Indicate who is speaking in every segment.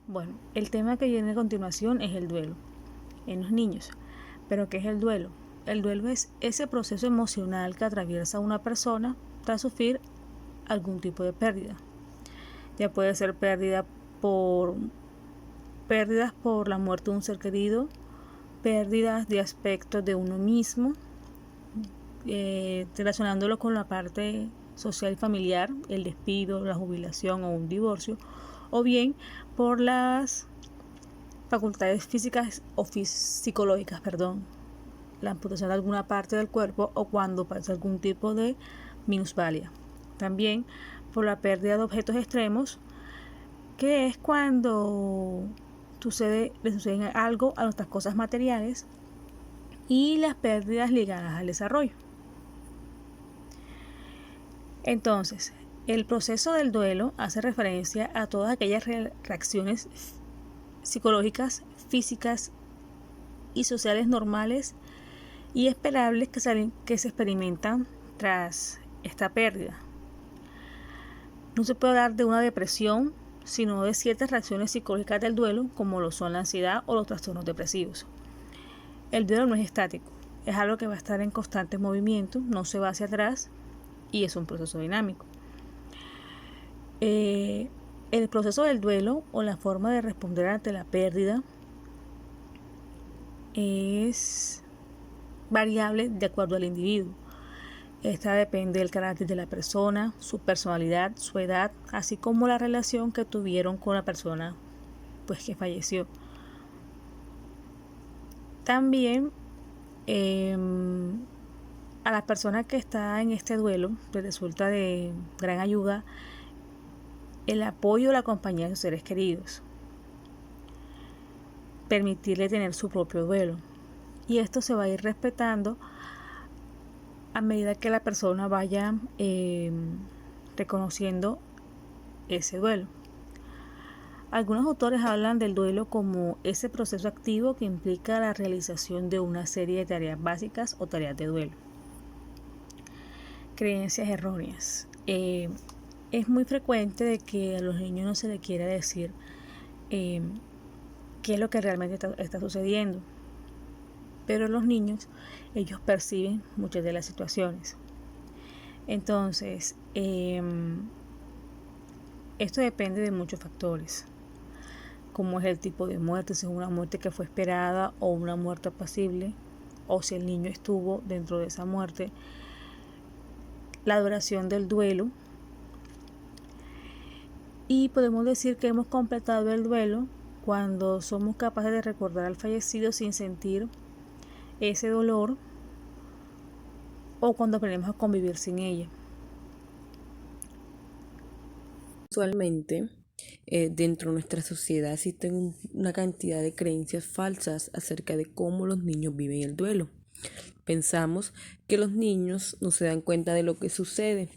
Speaker 1: Bueno, el tema que viene a continuación es el duelo en los niños. ¿Pero qué es el duelo? El duelo es ese proceso emocional que atraviesa una persona tras sufrir algún tipo de pérdida. Ya puede ser pérdidas por la muerte de un ser querido, pérdidas de aspectos de uno mismo, relacionándolo con la parte social y familiar, el despido, la jubilación o un divorcio, o bien por las facultades físicas o psicológicas, la amputación de alguna parte del cuerpo o cuando pasa algún tipo de minusvalía. También por la pérdida de objetos extremos, que es cuando le sucede algo a nuestras cosas materiales, y las pérdidas ligadas al desarrollo. Entonces, el proceso del duelo hace referencia a todas aquellas reacciones psicológicas, físicas y sociales normales y esperables que se experimentan tras esta pérdida. No se puede hablar de una depresión, sino de ciertas reacciones psicológicas del duelo, como lo son la ansiedad o los trastornos depresivos. El duelo no es estático, es algo que va a estar en constante movimiento, no se va hacia atrás y es un proceso dinámico. El proceso del duelo o la forma de responder ante la pérdida es variable de acuerdo al individuo. Esta depende del carácter de la persona, su personalidad, su edad, así como la relación que tuvieron con la persona que falleció. También a la persona que está en este duelo le resulta de gran ayuda el apoyo o la compañía de sus seres queridos, permitirle tener su propio duelo, y esto se va a ir respetando a medida que la persona vaya reconociendo ese duelo. Algunos autores hablan del duelo como ese proceso activo que implica la realización de una serie de tareas básicas o tareas de duelo. Creencias erróneas. Es muy frecuente de que a los niños no se les quiera decir qué es lo que realmente está sucediendo, pero los niños, ellos perciben muchas de las situaciones. Entonces, esto depende de muchos factores, como es el tipo de muerte, si es una muerte que fue esperada o una muerte apacible, o si el niño estuvo dentro de esa muerte, la duración del duelo, y podemos decir que hemos completado el duelo cuando somos capaces de recordar al fallecido sin sentir ese dolor, o cuando aprendemos a convivir sin ella.
Speaker 2: Actualmente, dentro de nuestra sociedad existen una cantidad de creencias falsas acerca de cómo los niños viven el duelo. Pensamos que los niños no se dan cuenta de lo que sucede,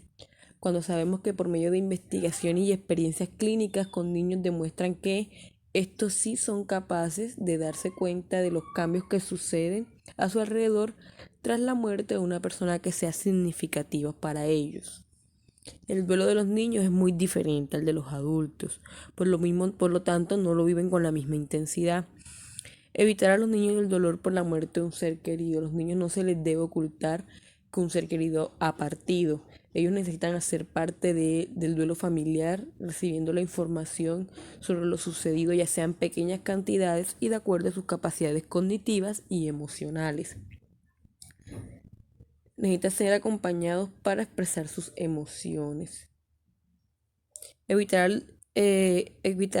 Speaker 2: cuando sabemos que por medio de investigación y experiencias clínicas con niños demuestran que estos sí son capaces de darse cuenta de los cambios que suceden a su alrededor tras la muerte de una persona que sea significativa para ellos. El duelo de los niños es muy diferente al de los adultos, por lo tanto no lo viven con la misma intensidad. Evitar a los niños el dolor por la muerte de un ser querido. Los niños no se les debe ocultar que un ser querido ha partido. Ellos necesitan hacer parte del duelo familiar, recibiendo la información sobre lo sucedido, ya sean pequeñas cantidades y de acuerdo a sus capacidades cognitivas y emocionales. Necesitan ser acompañados para expresar sus emociones. Evitar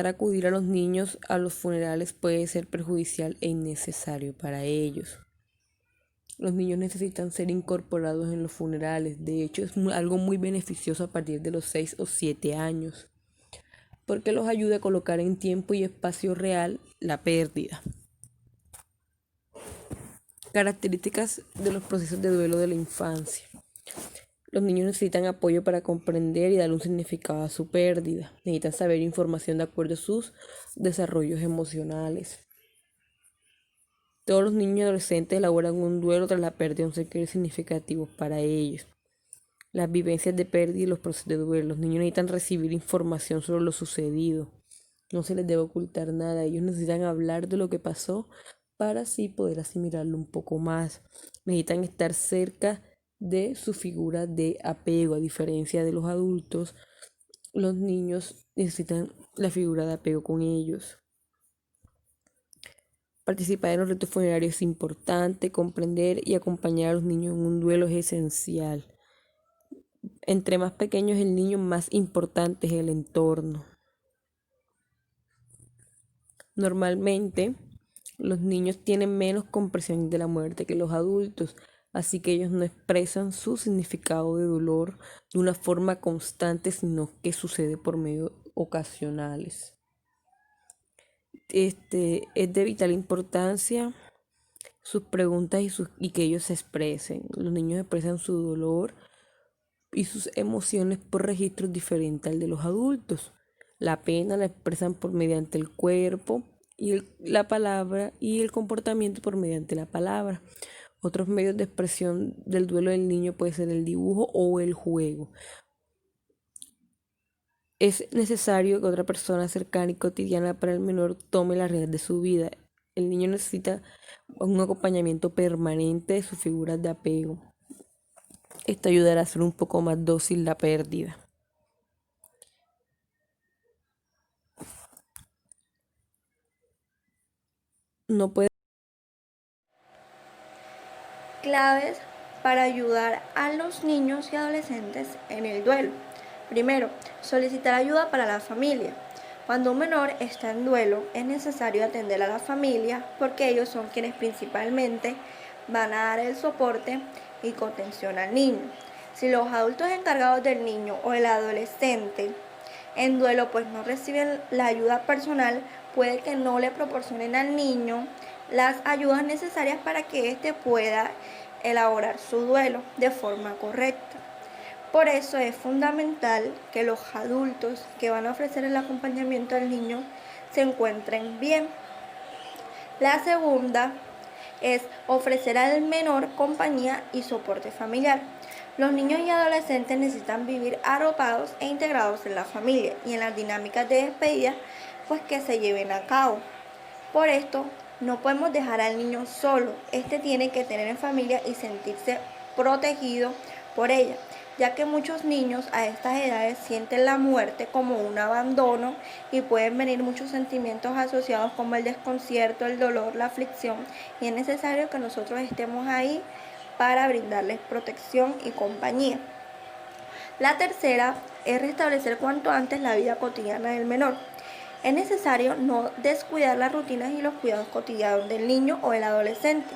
Speaker 2: acudir a los niños a los funerales puede ser perjudicial e innecesario para ellos. Los niños necesitan ser incorporados en los funerales. De hecho, es algo muy beneficioso a partir de los 6 o 7 años, porque los ayuda a colocar en tiempo y espacio real la pérdida. Características de los procesos de duelo de la infancia. Los niños necesitan apoyo para comprender y dar un significado a su pérdida. Necesitan saber información de acuerdo a sus desarrollos emocionales. Todos los niños y adolescentes elaboran un duelo tras la pérdida de un ser querido significativo para ellos. Las vivencias de pérdida y los procesos de duelo. Los niños necesitan recibir información sobre lo sucedido. No se les debe ocultar nada. Ellos necesitan hablar de lo que pasó para así poder asimilarlo un poco más. Necesitan estar cerca de su figura de apego. A diferencia de los adultos, los niños necesitan la figura de apego con ellos. Participar en los ritos funerarios es importante. Comprender y acompañar a los niños en un duelo es esencial. Entre más pequeño es el niño, más importante es el entorno. Normalmente, los niños tienen menos comprensión de la muerte que los adultos, así que ellos no expresan su significado de dolor de una forma constante, sino que sucede por medios ocasionales. Es de vital importancia sus preguntas y que ellos se expresen. Los niños expresan su dolor y sus emociones por registros diferentes al de los adultos. La pena la expresan por mediante el cuerpo y la palabra, y el comportamiento por mediante la palabra. Otros medios de expresión del duelo del niño puede ser el dibujo o el juego. Es necesario que otra persona cercana y cotidiana para el menor tome las riendas de su vida. El niño necesita un acompañamiento permanente de sus figuras de apego. Esto ayudará a hacer un poco más dócil la pérdida. No puede
Speaker 3: Claves para ayudar a los niños y adolescentes en el duelo. Primero, solicitar ayuda para la familia. Cuando un menor está en duelo, es necesario atender a la familia porque ellos son quienes principalmente van a dar el soporte y contención al niño. Si los adultos encargados del niño o el adolescente en duelo pues no reciben la ayuda personal, puede que no le proporcionen al niño las ayudas necesarias para que éste pueda elaborar su duelo de forma correcta. Por eso es fundamental que los adultos que van a ofrecer el acompañamiento al niño se encuentren bien. La segunda es ofrecer al menor compañía y soporte familiar. Los niños y adolescentes necesitan vivir arropados e integrados en la familia y en las dinámicas de despedida pues que se lleven a cabo. Por esto, no podemos dejar al niño solo. Este tiene que tener familia y sentirse protegido por ella, ya que muchos niños a estas edades sienten la muerte como un abandono y pueden venir muchos sentimientos asociados como el desconcierto, el dolor, la aflicción, y es necesario que nosotros estemos ahí para brindarles protección y compañía. La tercera es restablecer cuanto antes la vida cotidiana del menor. Es necesario no descuidar las rutinas y los cuidados cotidianos del niño o del adolescente.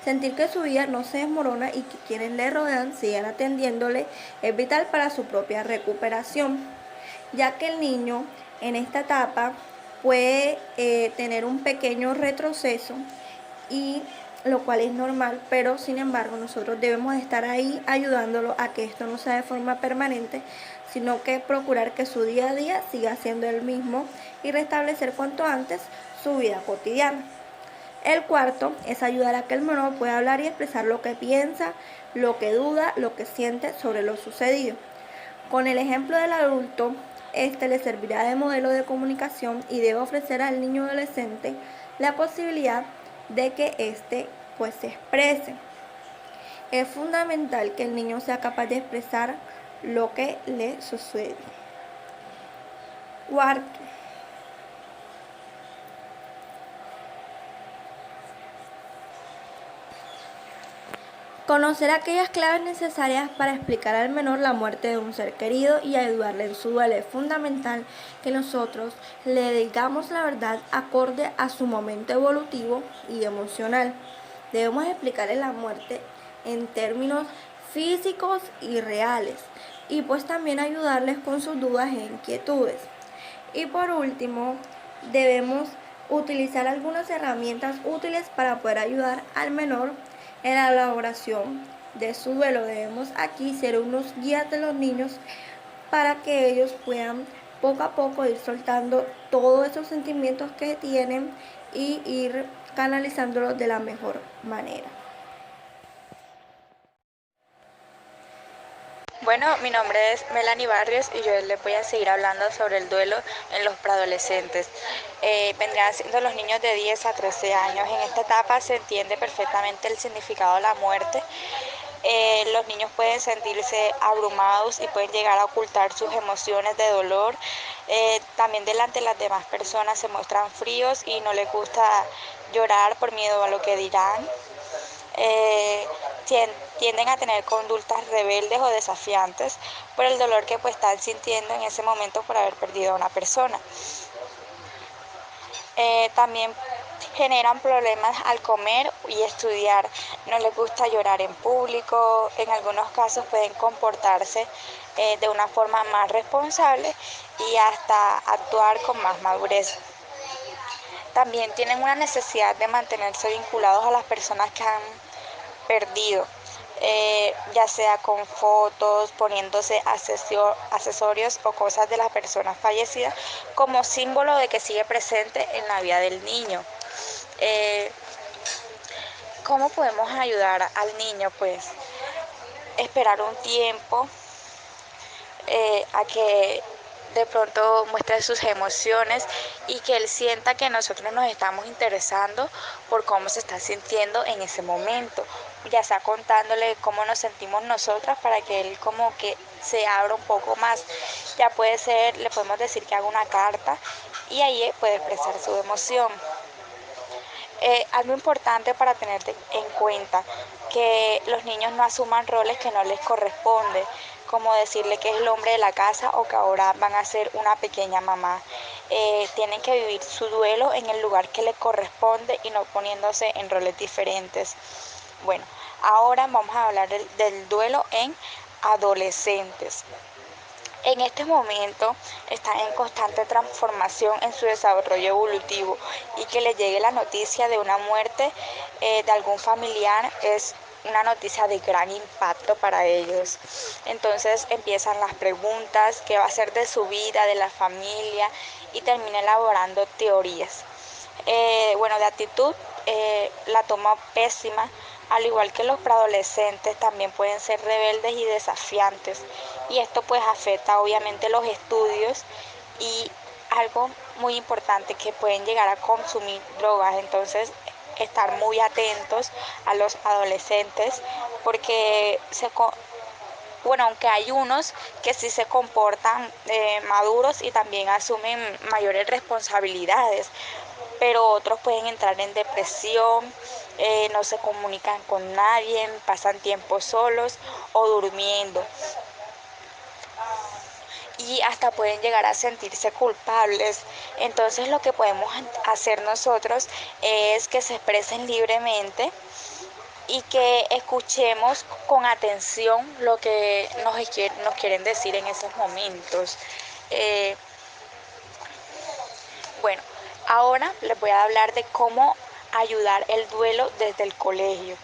Speaker 3: Sentir que su vida no se desmorona y que quienes le rodean sigan atendiéndole es vital para su propia recuperación, ya que el niño en esta etapa puede tener un pequeño retroceso, y lo cual es normal, pero sin embargo nosotros debemos estar ahí ayudándolo a que esto no sea de forma permanente, sino que procurar que su día a día siga siendo el mismo y restablecer cuanto antes su vida cotidiana. El cuarto es ayudar a que el menor pueda hablar y expresar lo que piensa, lo que duda, lo que siente sobre lo sucedido. Con el ejemplo del adulto, este le servirá de modelo de comunicación y debe ofrecer al niño adolescente la posibilidad de que éste pues se exprese. Es fundamental que el niño sea capaz de expresar lo que le sucede. Cuarto, conocer aquellas claves necesarias para explicar al menor la muerte de un ser querido y ayudarle en su duelo. Es fundamental que nosotros le digamos la verdad acorde a su momento evolutivo y emocional. Debemos explicarle la muerte en términos físicos y reales, y pues también ayudarles con sus dudas e inquietudes. Y por último, debemos utilizar algunas herramientas útiles para poder ayudar al menor en la elaboración de su duelo. Debemos aquí ser unos guías de los niños para que ellos puedan poco a poco ir soltando todos esos sentimientos que tienen y ir canalizándolos de la mejor manera.
Speaker 4: Bueno, mi nombre es Melanie Barrios y yo les voy a seguir hablando sobre el duelo en los preadolescentes. Vendrían siendo los niños de 10 a 13 años. En esta etapa se entiende perfectamente el significado de la muerte. Los niños pueden sentirse abrumados y pueden llegar a ocultar sus emociones de dolor. También delante de las demás personas se muestran fríos y no les gusta llorar por miedo a lo que dirán. Eh, Tienden a tener conductas rebeldes o desafiantes por el dolor que pues están sintiendo en ese momento por haber perdido a una persona. También generan problemas al comer y estudiar. No les gusta llorar en público. En algunos casos pueden comportarse de una forma más responsable y hasta actuar con más madurez. También tienen una necesidad de mantenerse vinculados a las personas que han perdido, ya sea con fotos, poniéndose accesorios o cosas de las personas fallecidas como símbolo de que sigue presente en la vida del niño. ¿Cómo podemos ayudar al niño? Pues esperar un tiempo a que de pronto muestre sus emociones y que él sienta que nosotros nos estamos interesando por cómo se está sintiendo en ese momento, ya sea contándole cómo nos sentimos nosotras para que él como que se abra un poco más. Ya puede ser, le podemos decir que haga una carta y ahí puede expresar su emoción. Algo importante para tener en cuenta, que los niños no asuman roles que no les corresponden, como decirle que es el hombre de la casa o que ahora van a ser una pequeña mamá. Tienen que vivir su duelo en el lugar que les corresponde y no poniéndose en roles diferentes. Bueno, ahora vamos a hablar del duelo en adolescentes. En este momento están en constante transformación en su desarrollo evolutivo y que les llegue la noticia de una muerte de algún familiar es una noticia de gran impacto para ellos. Entonces empiezan las preguntas, qué va a ser de su vida, de la familia, y termina elaborando teorías. De actitud, la toma pésima, al igual que los preadolescentes también pueden ser rebeldes y desafiantes, y esto pues afecta obviamente los estudios y algo muy importante, que pueden llegar a consumir drogas. Entonces estar muy atentos a los adolescentes porque aunque hay unos que sí se comportan maduros y también asumen mayores responsabilidades, pero otros pueden entrar en depresión, no se comunican con nadie, pasan tiempo solos o durmiendo. Y hasta pueden llegar a sentirse culpables. Entonces lo que podemos hacer nosotros es que se expresen libremente y que escuchemos con atención lo que nos quieren decir en esos momentos. Bueno, ahora les voy a hablar de cómo ayudar el duelo desde el colegio.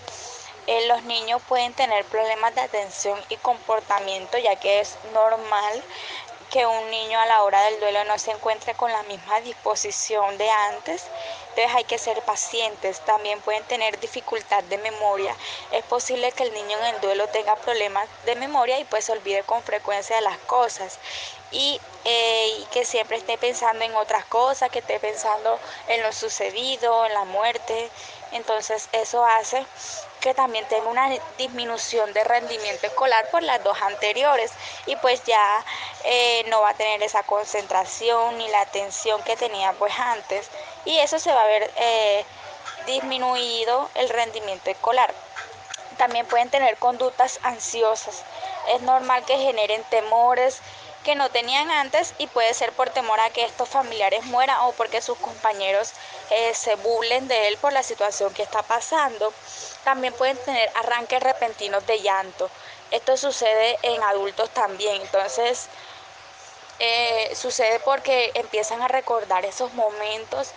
Speaker 4: Los niños pueden tener problemas de atención y comportamiento, ya que es normal que un niño a la hora del duelo no se encuentre con la misma disposición de antes. Entonces hay que ser pacientes. También pueden tener dificultad de memoria. Es posible que el niño en el duelo tenga problemas de memoria y pues se olvide con frecuencia de las cosas. Y que siempre esté pensando en otras cosas, que esté pensando en lo sucedido, en la muerte. Entonces eso hace que también tenga una disminución de rendimiento escolar por las dos anteriores, y pues ya no va a tener esa concentración ni la atención que tenía pues antes, y eso se va a ver disminuido el rendimiento escolar. También pueden tener conductas ansiosas. Es normal que generen temores que no tenían antes, y puede ser por temor a que estos familiares mueran o porque sus compañeros se burlen de él por la situación que está pasando. También pueden tener arranques repentinos de llanto. Esto sucede en adultos también. Entonces sucede porque empiezan a recordar esos momentos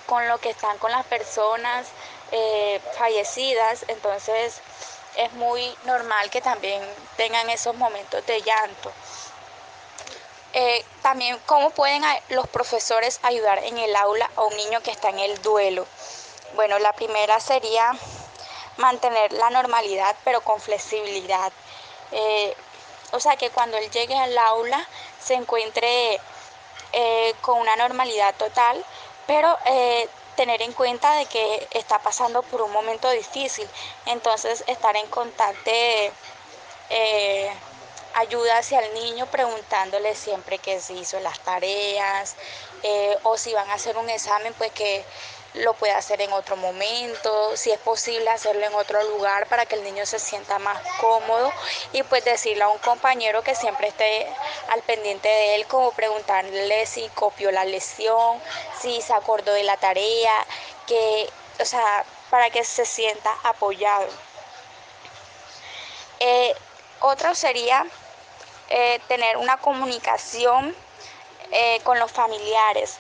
Speaker 4: con lo que están con las personas fallecidas. Entonces es muy normal que también tengan esos momentos de llanto. También, ¿cómo pueden los profesores ayudar en el aula a un niño que está en el duelo? Bueno, la primera sería mantener la normalidad, pero con flexibilidad. O sea, que cuando él llegue al aula se encuentre con una normalidad total, pero tener en cuenta de que está pasando por un momento difícil. Entonces, estar en constante ayuda hacia el niño, preguntándole siempre que si hizo las tareas, o si van a hacer un examen, pues que lo puede hacer en otro momento, si es posible hacerlo en otro lugar para que el niño se sienta más cómodo, y pues decirle a un compañero que siempre esté al pendiente de él, como preguntarle si copió la lección, si se acordó de la tarea, o sea, para que se sienta apoyado. Otro sería tener una comunicación con los familiares.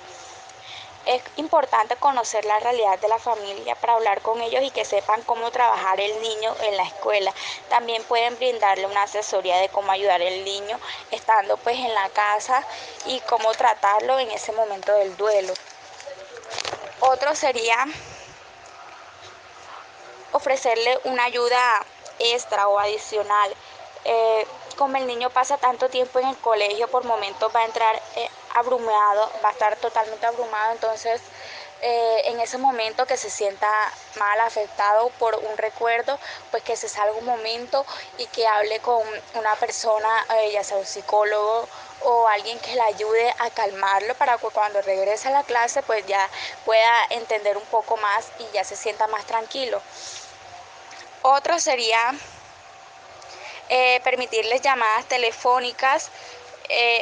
Speaker 4: Es importante conocer la realidad de la familia para hablar con ellos y que sepan cómo trabajar el niño en la escuela. También pueden brindarle una asesoría de cómo ayudar al niño estando pues en la casa y cómo tratarlo en ese momento del duelo. Otro sería ofrecerle una ayuda extra o adicional. Como el niño pasa tanto tiempo en el colegio, por momentos va a entrar abrumado, va a estar totalmente abrumado, entonces en ese momento que se sienta mal, afectado por un recuerdo, pues que se salga un momento y que hable con una persona, ya sea un psicólogo o alguien que le ayude a calmarlo, para que cuando regrese a la clase pues ya pueda entender un poco más y ya se sienta más tranquilo. Otro sería permitirles llamadas telefónicas,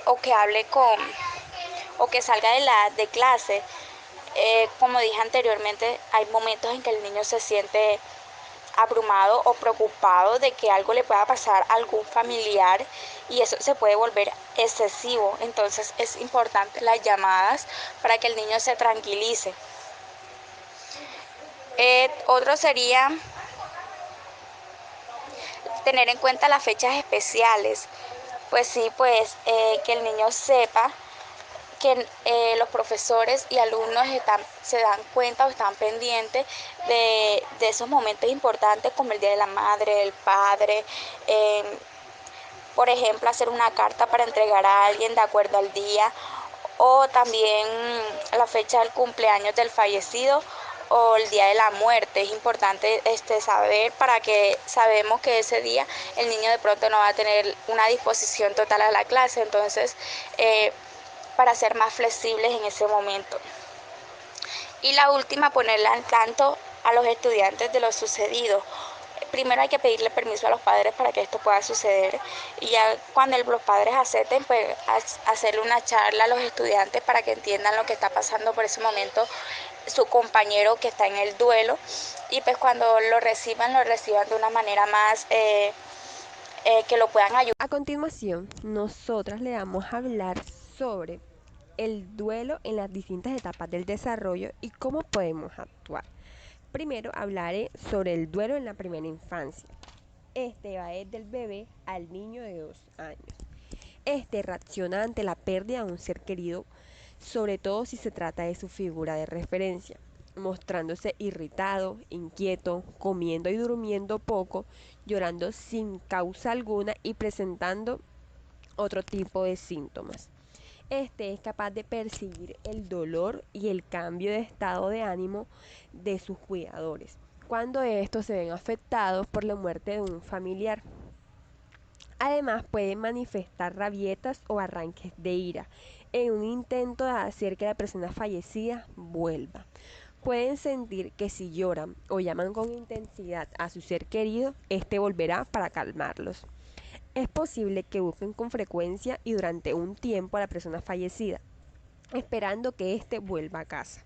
Speaker 4: o que hable o que salga de clase. Como dije anteriormente, hay momentos en que el niño se siente abrumado o preocupado de que algo le pueda pasar a algún familiar, y eso se puede volver excesivo. Entonces es importante las llamadas para que el niño se tranquilice. Otro sería tener en cuenta las fechas especiales. Pues sí, pues que el niño sepa que los profesores y alumnos se dan cuenta o están pendientes de esos momentos importantes, como el Día de la Madre, del Padre. Por ejemplo, hacer una carta para entregar a alguien de acuerdo al día, o también la fecha del cumpleaños del fallecido o el día de la muerte. Es importante saber, para que sabemos que ese día el niño de pronto no va a tener una disposición total a la clase, entonces para ser más flexibles en ese momento. Y la última, ponerle al tanto a los estudiantes de lo sucedido. Primero hay que pedirle permiso a los padres para que esto pueda suceder, y ya cuando los padres acepten, pues hacerle una charla a los estudiantes para que entiendan lo que está pasando por ese momento su compañero que está en el duelo, y pues cuando lo reciban de una manera más que lo puedan ayudar.
Speaker 5: A continuación, nosotras le vamos a hablar sobre el duelo en las distintas etapas del desarrollo y cómo podemos actuar. Primero hablaré sobre el duelo en la primera infancia. Este va desde el bebé al niño de 2 años. Este reacciona ante la pérdida de un ser querido, sobre todo si se trata de su figura de referencia, mostrándose irritado, inquieto, comiendo y durmiendo poco, llorando sin causa alguna y presentando otro tipo de síntomas. Este es capaz de percibir el dolor y el cambio de estado de ánimo de sus cuidadores, cuando estos se ven afectados por la muerte de un familiar. Además, pueden manifestar rabietas o arranques de ira en un intento de hacer que la persona fallecida vuelva. Pueden sentir que si lloran o llaman con intensidad a su ser querido, este volverá para calmarlos. Es posible que busquen con frecuencia y durante un tiempo a la persona fallecida, esperando que éste vuelva a casa.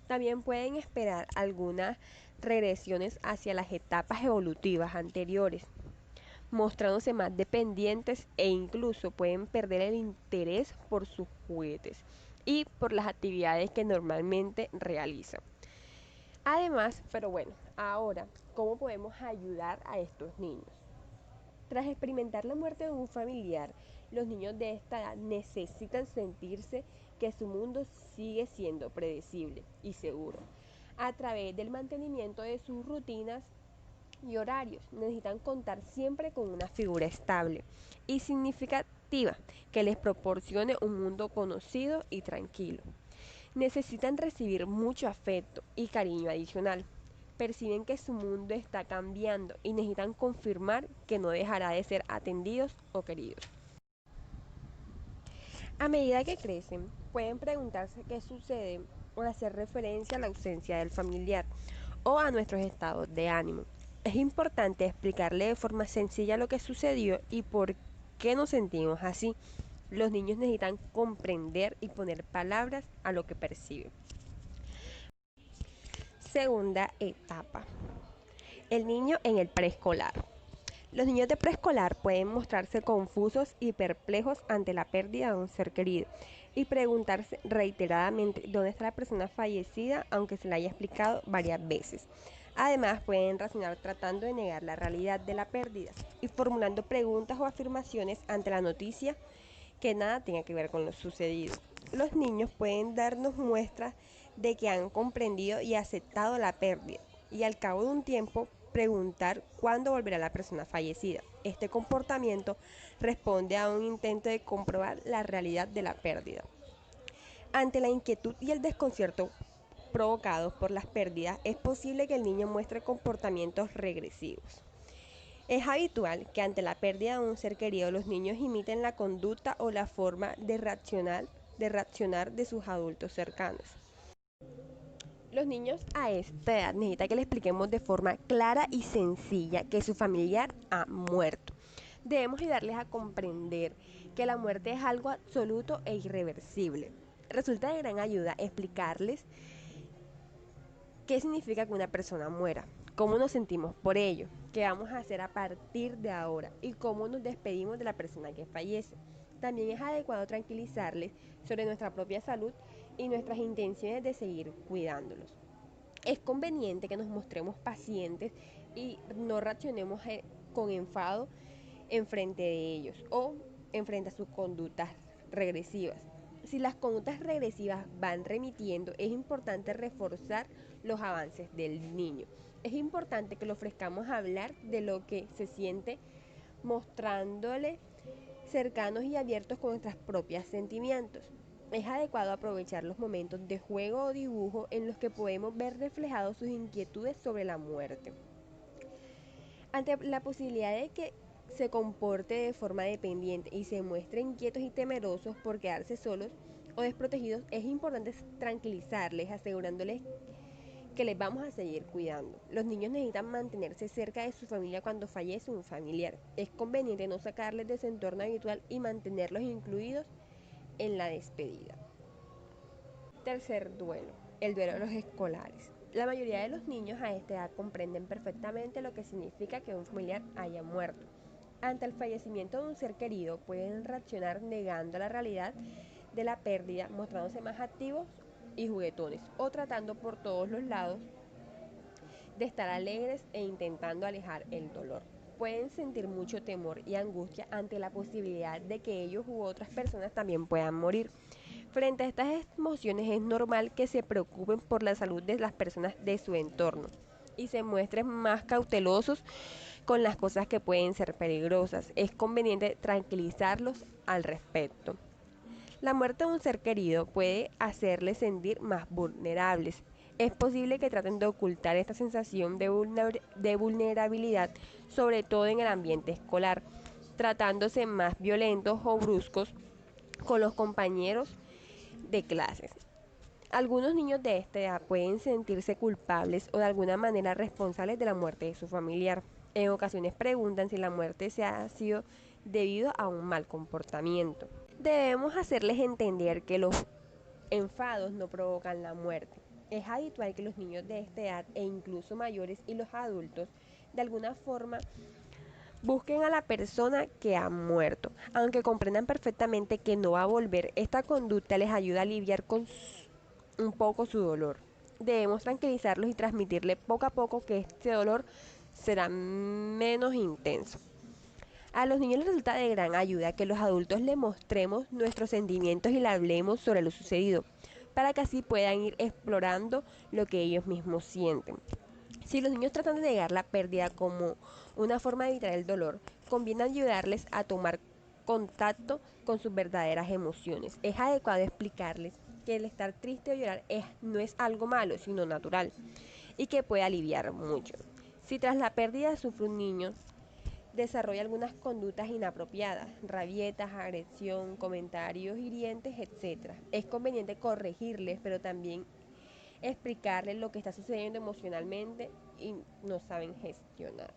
Speaker 5: También pueden esperar algunas regresiones hacia las etapas evolutivas anteriores, mostrándose más dependientes, e incluso pueden perder el interés por sus juguetes y por las actividades que normalmente realizan. Además, pero bueno, ahora, ¿cómo podemos ayudar a estos niños? Tras experimentar la muerte de un familiar, los niños de esta edad necesitan sentirse que su mundo sigue siendo predecible y seguro, a través del mantenimiento de sus rutinas y horarios. Necesitan contar siempre con una figura estable y significativa que les proporcione un mundo conocido y tranquilo. Necesitan recibir mucho afecto y cariño adicional. Perciben que su mundo está cambiando y necesitan confirmar que no dejará de ser atendidos o queridos. A medida que crecen, pueden preguntarse qué sucede o hacer referencia a la ausencia del familiar o a nuestros estados de ánimo. Es importante explicarle de forma sencilla lo que sucedió y por qué nos sentimos así. Los niños necesitan comprender y poner palabras a lo que perciben. Segunda etapa. El niño en el preescolar. Los niños de preescolar pueden mostrarse confusos y perplejos ante la pérdida de un ser querido y preguntarse reiteradamente dónde está la persona fallecida, aunque se la haya explicado varias veces. Además, pueden razonar tratando de negar la realidad de la pérdida y formulando preguntas o afirmaciones ante la noticia que nada tenga que ver con lo sucedido. Los niños pueden darnos muestras de que han comprendido y aceptado la pérdida y al cabo de un tiempo preguntar cuándo volverá la persona fallecida. Este comportamiento responde a un intento de comprobar la realidad de la pérdida. Ante la inquietud y el desconcierto provocados por las pérdidas, es posible que el niño muestre comportamientos regresivos. Es habitual que ante la pérdida de un ser querido los niños imiten la conducta o la forma de reaccionar de sus adultos cercanos. Los niños a esta edad necesitan que les expliquemos de forma clara y sencilla que su familiar ha muerto. Debemos ayudarles a comprender que la muerte es algo absoluto e irreversible. Resulta de gran ayuda explicarles qué significa que una persona muera, cómo nos sentimos por ello, qué vamos a hacer a partir de ahora y cómo nos despedimos de la persona que fallece. También es adecuado tranquilizarles sobre nuestra propia salud y nuestras intenciones de seguir cuidándolos. Es conveniente que nos mostremos pacientes y no reaccionemos con enfado en frente de ellos o en frente a sus conductas regresivas. Si las conductas regresivas van remitiendo, es importante reforzar los avances del niño. Es importante que le ofrezcamos hablar de lo que se siente, mostrándole cercanos y abiertos con nuestros propios sentimientos. Es adecuado aprovechar los momentos de juego o dibujo en los que podemos ver reflejados sus inquietudes sobre la muerte. Ante la posibilidad de que se comporte de forma dependiente y se muestre inquietos y temerosos por quedarse solos o desprotegidos, es importante tranquilizarles, asegurándoles que les vamos a seguir cuidando. Los niños necesitan mantenerse cerca de su familia cuando fallece un familiar. Es conveniente no sacarles de su entorno habitual y mantenerlos incluidos en la despedida. Tercer duelo, el duelo de los escolares. La mayoría de los niños a esta edad comprenden perfectamente lo que significa que un familiar haya muerto. Ante el fallecimiento de un ser querido, pueden reaccionar negando la realidad de la pérdida, mostrándose más activos y juguetones, o tratando por todos los lados de estar alegres e intentando alejar el dolor. Pueden sentir mucho temor y angustia ante la posibilidad de que ellos u otras personas también puedan morir. Frente a estas emociones es normal que se preocupen por la salud de las personas de su entorno y se muestren más cautelosos con las cosas que pueden ser peligrosas. Es conveniente tranquilizarlos al respecto. La muerte de un ser querido puede hacerles sentir más vulnerables. Es posible que traten de ocultar esta sensación de vulnerabilidad, sobre todo en el ambiente escolar, tratándose más violentos o bruscos con los compañeros de clases. Algunos niños de esta edad pueden sentirse culpables o de alguna manera responsables de la muerte de su familiar. En ocasiones preguntan si la muerte se ha sido debido a un mal comportamiento. Debemos hacerles entender que los enfados no provocan la muerte. Es habitual que los niños de esta edad e incluso mayores y los adultos de alguna forma busquen a la persona que ha muerto. Aunque comprendan perfectamente que no va a volver, esta conducta les ayuda a aliviar un poco su dolor. Debemos tranquilizarlos y transmitirle poco a poco que este dolor será menos intenso. A los niños les resulta de gran ayuda que los adultos les mostremos nuestros sentimientos y les hablemos sobre lo sucedido, para que así puedan ir explorando lo que ellos mismos sienten. Si los niños tratan de negar la pérdida como una forma de evitar el dolor, conviene ayudarles a tomar contacto con sus verdaderas emociones. Es adecuado explicarles que el estar triste o llorar no es algo malo, sino natural, y que puede aliviar mucho. Si tras la pérdida sufre un niño, desarrolla algunas conductas inapropiadas, rabietas, agresión, comentarios hirientes, etc. Es conveniente corregirles, pero también explicarles lo que está sucediendo emocionalmente y no saben gestionar.